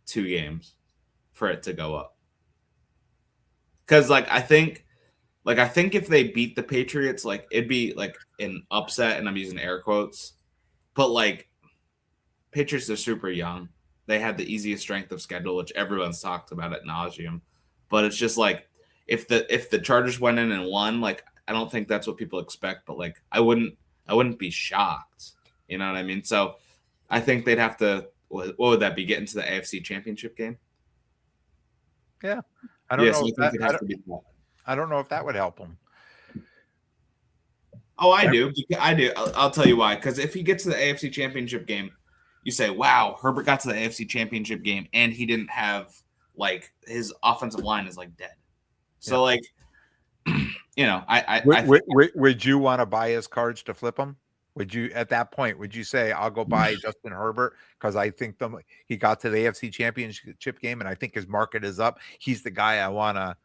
2 games for it to go up. Because I think if they beat the Patriots, it'd be an upset, and I'm using air quotes. But Patriots are super young. They had the easiest strength of schedule, which everyone's talked about ad nauseum. But it's just if the Chargers went in and won, I don't think that's what people expect. But I wouldn't be shocked. You know what I mean? So I think they'd have to. What would that be? Get into the AFC Championship game? Yeah, I don't know. I don't know if that would help him. Oh, I do. I'll tell you why. Because if he gets to the AFC Championship game, you say, "Wow, Herbert got to the AFC Championship game, and he didn't have his offensive line is dead." So I would you want to buy his cards to flip them? Would you, at that point, would you say, "I'll go buy Justin Herbert because I think he got to the AFC Championship game and I think his market is up. He's the guy I want to."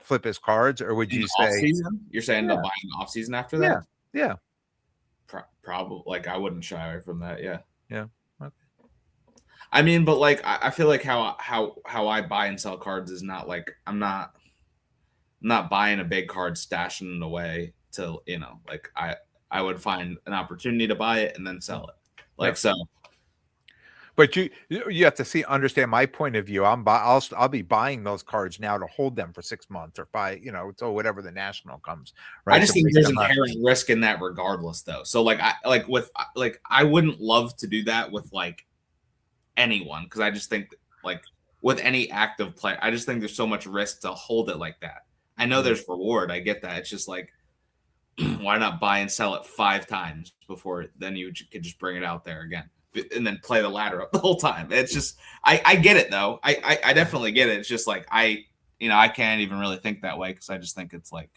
Flip his cards, or would you say off-season? You're saying they'll buy an off season after that? Yeah. Probably. I wouldn't shy away from that. Yeah. Okay. I mean, but I feel how I buy and sell cards is not I'm not buying a big card, stashing it away to I would find an opportunity to buy it and then sell it. So. But you have to understand my point of view. I'll be buying those cards now to hold them for 6 months or so whatever the national comes. Right. I just think there's inherent risk in that, regardless, though. So I wouldn't love to do that with anyone because I just think like with any active player, I just think there's so much risk to hold it like that. I know there's reward. I get that. It's just like, why not buy and sell it 5 times before then you could just bring it out there again and then play the ladder up the whole time. It's just, I get it though. I definitely get it. It's just like, I can't even really think that way because I just think it's like,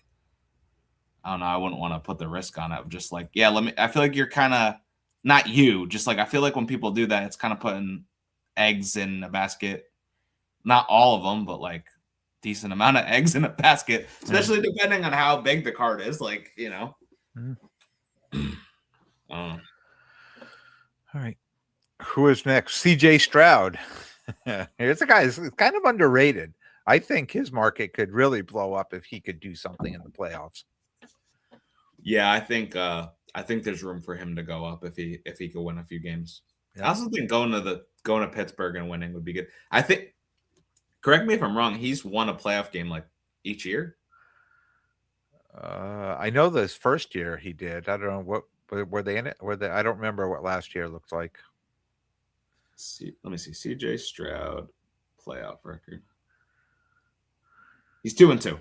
I don't know. I wouldn't want to put the risk on it. Just like, yeah, I feel like you're kind of, not you, just like, I feel like when people do that, it's kind of putting eggs in a basket. Not all of them, but like decent amount of eggs in a basket, especially depending on how big the card is. Like, All right. Who is next? CJ Stroud. Here's a guy who's kind of underrated. I think his market could really blow up if he could do something in the playoffs. Yeah, I think there's room for him to go up if he could win a few games. Yeah. I also think going to Pittsburgh and winning would be good. I think, correct me if I'm wrong, he's won a playoff game like each year. I know this first year he did. I don't know what were they in it? I don't remember what last year looked like. Let me see. CJ Stroud playoff record. He's 2-2.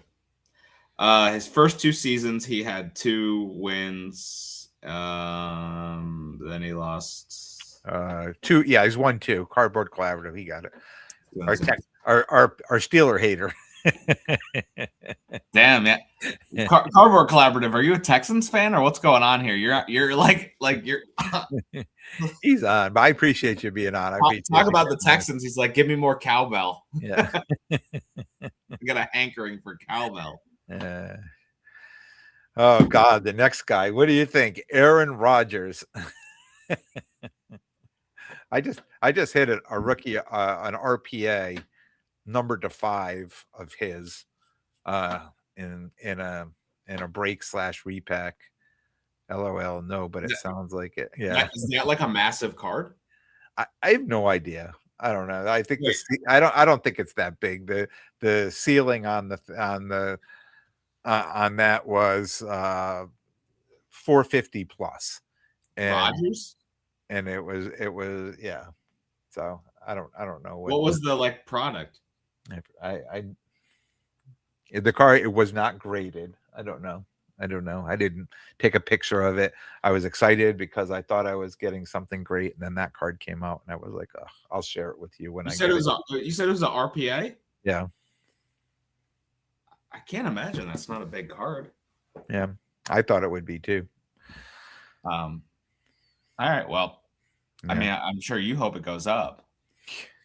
His first 2 seasons, he had 2 wins. Then he lost 2. Yeah, he's won 2. Cardboard Collaborative. He got it. Our Steeler hater. Damn, yeah. Cardboard Collaborative. Are you a Texans fan or what's going on here? You're like you're. He's on, but I appreciate you being on. Talk about the Texans. He's like, give me more cowbell. Yeah. I got a hankering for cowbell. Oh God, the next guy. What do you think, Aaron Rodgers? I just hit a rookie an RPA numbered to 5 of his in a break / repack. LOL, no, but it sounds like it. Yeah, is that like a massive card? I have no idea. I don't know. I think I don't think it's that big. The ceiling on that was 450 plus. And Rodgers? And it was yeah. So I don't know what was the like product. The car, it was not graded. I don't know. I didn't take a picture of it. I was excited because I thought I was getting something great, and then that card came out, and I was like, oh, I'll share it with you when you said it was an RPA. Yeah. I can't imagine that's not a big card. Yeah, I thought it would be too. All right. Well, yeah. I mean, I'm sure you hope it goes up.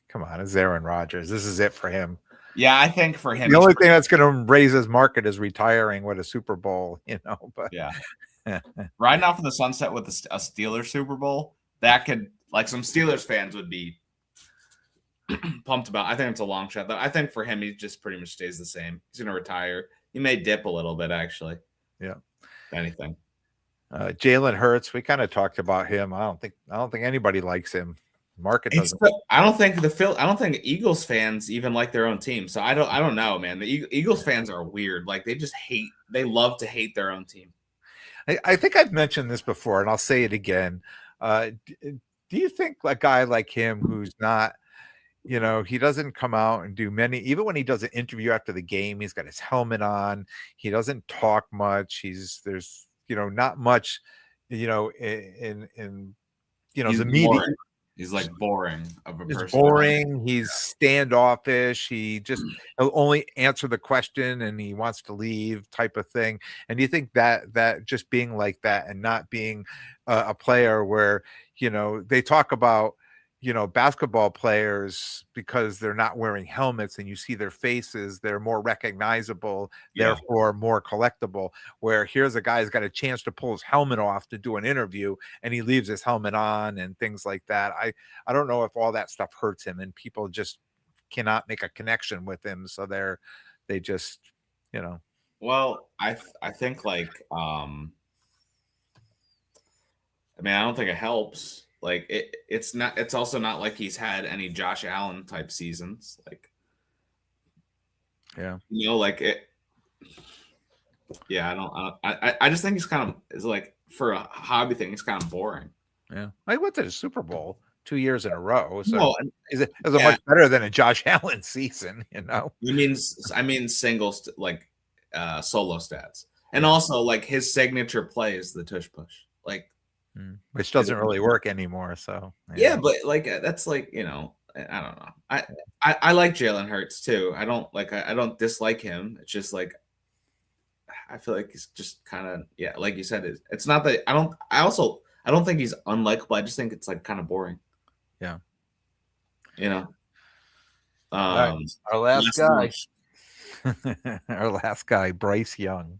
Come on, it's Aaron Rodgers. This is it for him. Yeah, I think for him, the only thing that's going to raise his market is retiring with a Super Bowl. But yeah, riding off in the sunset with a Steelers Super Bowl, that could, like, some Steelers fans would be pumped about. I think it's a long shot, though. I think for him, he just pretty much stays the same. He's going to retire. He may dip a little bit, actually. Yeah. If anything. Jalen Hurts, we kind of talked about him. I don't think anybody likes him. Market doesn't. I don't think Eagles fans even like their own team. So I don't know, man. The Eagles fans are weird. Like, they love to hate their own team. I think I've mentioned this before, and I'll say it again. Do you think a guy like him, who's not, he doesn't come out and do many, even when he does an interview after the game, he's got his helmet on. He doesn't talk much. There's not much, in the media. Boring. He's like boring of a person. Boring. He's standoffish. He'll only answer the question and he wants to leave, type of thing. And you think that just being like that and not being a player where, they talk about, basketball players, because they're not wearing helmets and you see their faces, they're more recognizable, therefore more collectible. Where here's a guy who's got a chance to pull his helmet off to do an interview and he leaves his helmet on and things like that. I don't know if all that stuff hurts him and people just cannot make a connection with him. So they just, Well, I think like, I don't think it helps. Like it's also not like he's had any Josh Allen type seasons. Like, yeah, like it. Yeah, I just think it's like for a hobby thing, it's kind of boring. Yeah, I went to the Super Bowl. 2 years in a row. So No, is it yeah. much better than a Josh Allen season? You know, I mean singles like solo stats, and Yeah. also like his signature play is the tush push, like which doesn't really work anymore. So yeah, but like that's like I don't know. I like Jalen Hurts too. I don't dislike him. It's just like I feel like he's just kind of like you said. It's not that I don't think he's unlikable. I just think it's like kind of boring. Yeah. You know. All right. Our last guy. Our last guy, Bryce Young.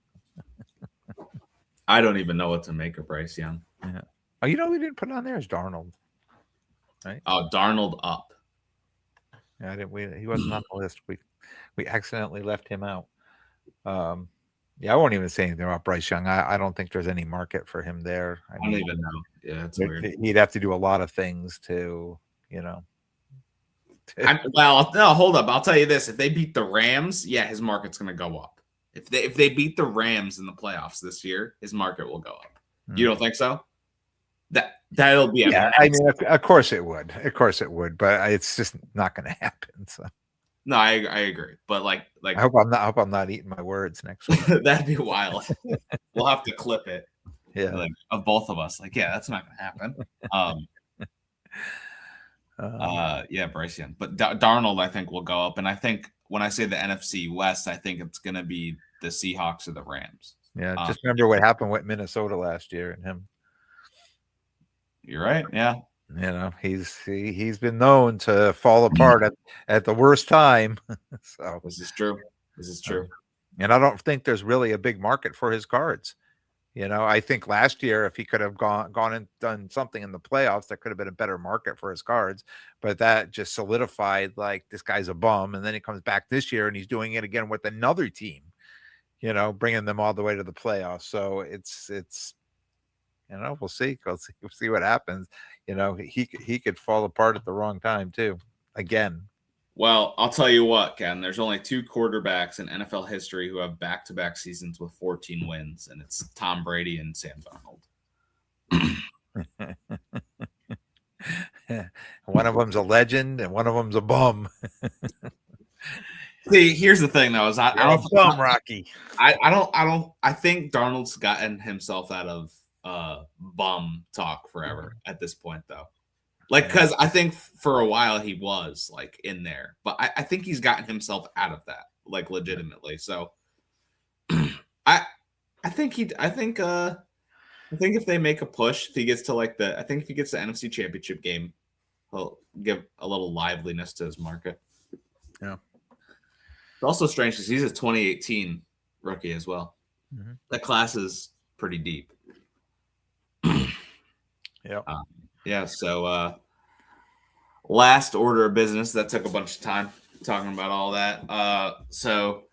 I don't even know what to make of Bryce Young. Yeah. Oh, you know we didn't put on there is Darnold. Right? Oh, Darnold up. Yeah, I didn't. He wasn't on the list. We accidentally left him out. Yeah, I won't even say anything about Bryce Young. I don't think there's any market for him there. I don't even know. Yeah, it's weird. He'd have to do a lot of things to, Well, no, hold up. I'll tell you this: if they beat the Rams, yeah, his market's going to go up. If they beat the Rams in the playoffs this year, his market will go up. You don't think so? That'll be I mean, of course it would. Of course it would, but it's just not going to happen. So. No, I agree. But like I hope I'm not eating my words next week. That'd be wild. We'll have to clip it. Yeah. Like, of both of us. Like, yeah, that's not going to happen. Yeah, Bryce Young. But Darnold, I think, will go up. And I think when I say the NFC West, I think it's going to be the Seahawks or the Rams. Yeah, just remember what happened with Minnesota last year and him. You're right. Yeah. He's been known to fall apart at the worst time. So this is true. And I don't think there's really a big market for his cards. I think last year, if he could have gone and done something in the playoffs, there could have been a better market for his cards. But that just solidified like this guy's a bum. And then he comes back this year and he's doing it again with another team, bringing them all the way to the playoffs. So it's we'll see. We'll see what happens. He could fall apart at the wrong time too. Again. Well, I'll tell you what, Ken, there's only 2 quarterbacks in NFL history who have back-to-back seasons with 14 wins, and it's Tom Brady and Sam Darnold. One of them's a legend and one of them's a bum. See, here's the thing though, is I don't bum, Rocky. I think Darnold's gotten himself out of bum talk forever at this point though. Like, because I think for a while he was like in there, but I think he's gotten himself out of that, like legitimately. So I think if they make a push, if he gets to if he gets the NFC Championship game, he'll give a little liveliness to his market. Yeah. It's also strange because he's a 2018 rookie as well. Mm-hmm. That class is pretty deep. Yeah. Yeah. So last order of business, that took a bunch of time talking about all that. So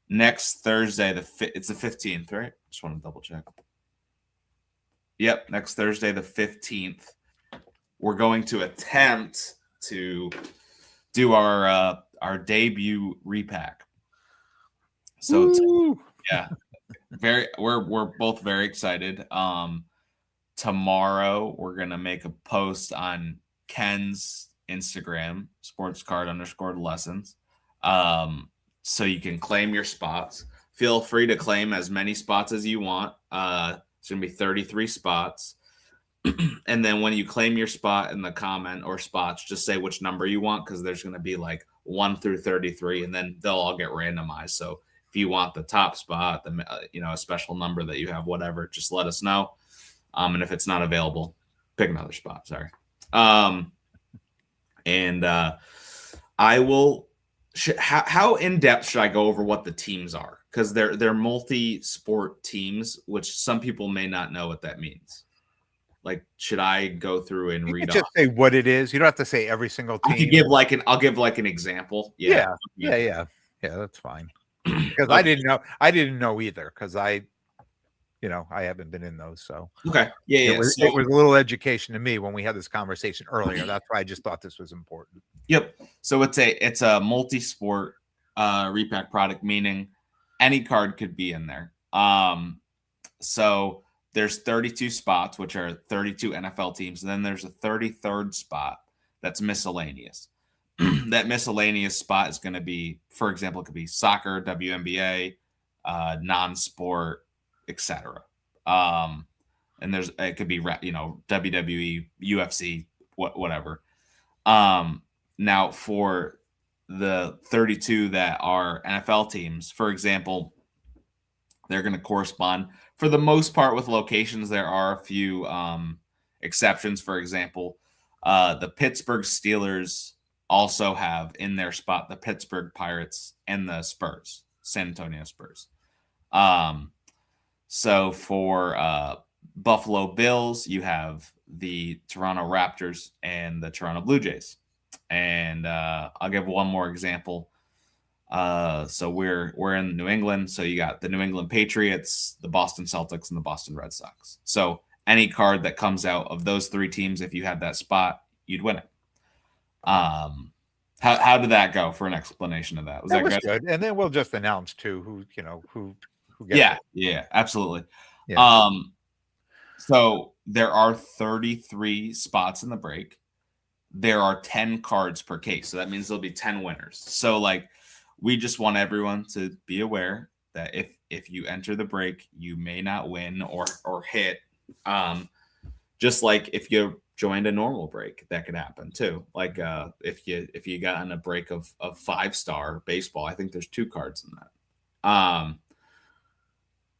next Thursday, it's the 15th, right? Just want to double check. Yep, next Thursday, the 15th, we're going to attempt to do our debut repack. So yeah, we're both very excited. Tomorrow we're gonna make a post on Ken's Instagram, sportscard_lessons. So you can claim your spots. Feel free to claim as many spots as you want. It's gonna be 33 spots. And then when you claim your spot in the comment or spots, just say which number you want, because there's gonna be like 1 through 33, and then they'll all get randomized. So if you want the top spot, a special number that you have, whatever, just let us know. And if it's not available, pick another spot. Sorry. And I will. How in depth should I go over what the teams are? Because they're multi-sport teams, which some people may not know what that means. Like, should I go through and read off? Just say what it is. You don't have to say every single team. I'll give an example. Yeah, that's fine. Because I didn't know either. Because I haven't been in those. So okay, it was a little education to me when we had this conversation earlier. That's why I just thought this was important. Yep. So it's a multi-sport repack product, meaning any card could be in there. So there's 32 spots, which are 32 NFL teams, and then there's a 33rd spot that's miscellaneous. That miscellaneous spot is going to be, for example, it could be soccer, WNBA, non-sport, etc. And it could be WWE, UFC, whatever. Now for the 32 that are NFL teams, for example, they're going to correspond for the most part with locations. There are a few exceptions. For example, the Pittsburgh Steelers also have in their spot the Pittsburgh Pirates and the Spurs, San Antonio Spurs. So for Buffalo Bills, you have the Toronto Raptors and the Toronto Blue Jays. And I'll give one more example. So we're in New England. So you got the New England Patriots, the Boston Celtics, and the Boston Red Sox. So any card that comes out of those three teams, if you had that spot, you'd win it. How did that go for an explanation of that? Was that good? And then we'll just announce too who gets it. Yeah, absolutely. Yeah. So there are 33 spots in the break. There are 10 cards per case. So that means there'll be 10 winners. So like we just want everyone to be aware that if you enter the break, you may not win or hit. Just like if you joined a normal break, that could happen too. Like if you got on a break of 5-star baseball, I think there's 2 cards in that.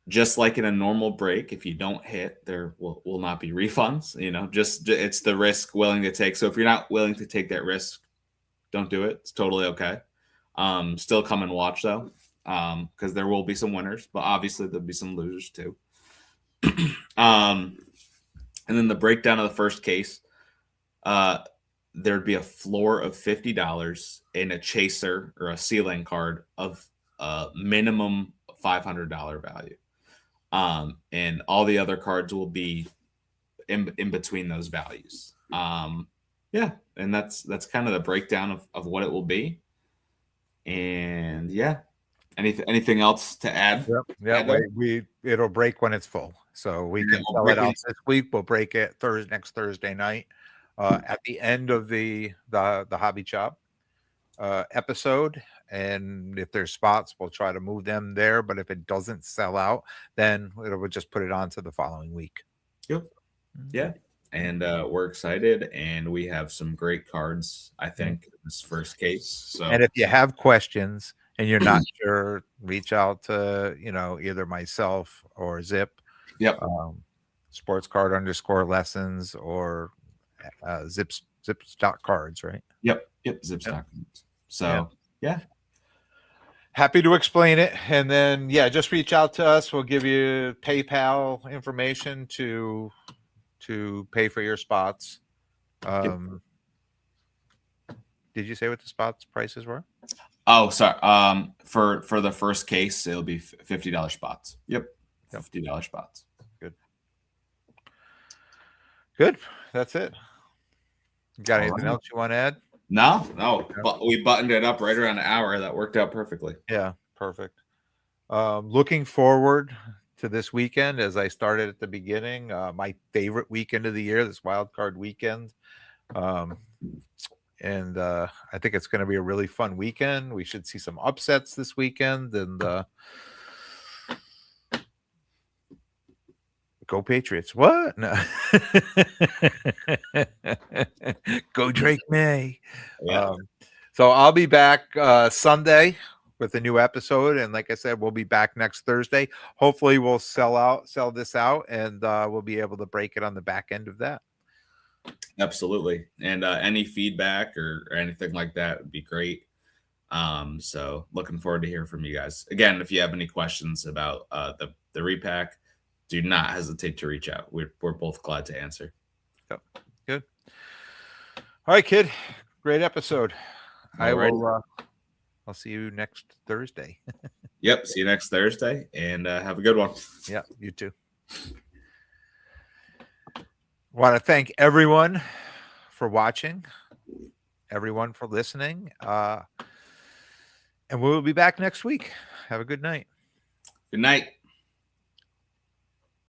Just like in a normal break, if you don't hit, there will not be refunds. Just it's the risk willing to take. So if you're not willing to take that risk, don't do it. It's totally okay. Still come and watch though, because there will be some winners, but obviously there'll be some losers too. And then the breakdown of the first case, there'd be a floor of $50 and a chaser or a ceiling card of minimum $500 value. And all the other cards will be in between those values. Yeah, and that's kind of the breakdown of what it will be. And yeah, anything else to add? Yep. It'll break when it's full, so we can sell it out this week. We'll break it next Thursday night at the end of the Hobby Chop episode. And if there's spots, we'll try to move them there. But if it doesn't sell out, then we'll just put it on to the following week. Yep. Yeah. And we're excited, and we have some great cards, I think, in this first case. So, and if you have questions and you're not sure, reach out to either myself or Zip. Yep. sportscard_lessons or Zip.cards, right? Yep. Zip.cards. So yeah. Happy to explain it. And then just reach out to us. We'll give you PayPal information to pay for your spots. Did you say what the spots prices were? Oh, sorry. For the first case, it'll be $50 spots. Yep. $50 spots. Good. That's it. Got anything else you want to add? No. But we buttoned it up right around an hour. That worked out perfectly. Yeah, perfect. Looking forward to this weekend, as I started at the beginning. My favorite weekend of the year, this wild card weekend. And I think it's going to be a really fun weekend. We should see some upsets this weekend, and go Patriots. What? No. Go Drake May. Yeah. So I'll be back Sunday with a new episode. And like I said, we'll be back next Thursday. Hopefully we'll sell this out, and we'll be able to break it on the back end of that. Absolutely. And any feedback or anything like that would be great. So looking forward to hearing from you guys. Again, if you have any questions about the repack, do not hesitate to reach out. We're both glad to answer. Yep. Good. All right, kid. Great episode. I'll see you next Thursday. Yep. See you next Thursday, and have a good one. Yeah, you too. Want to thank everyone for watching, everyone for listening, and we'll be back next week. Have a good night. Good night.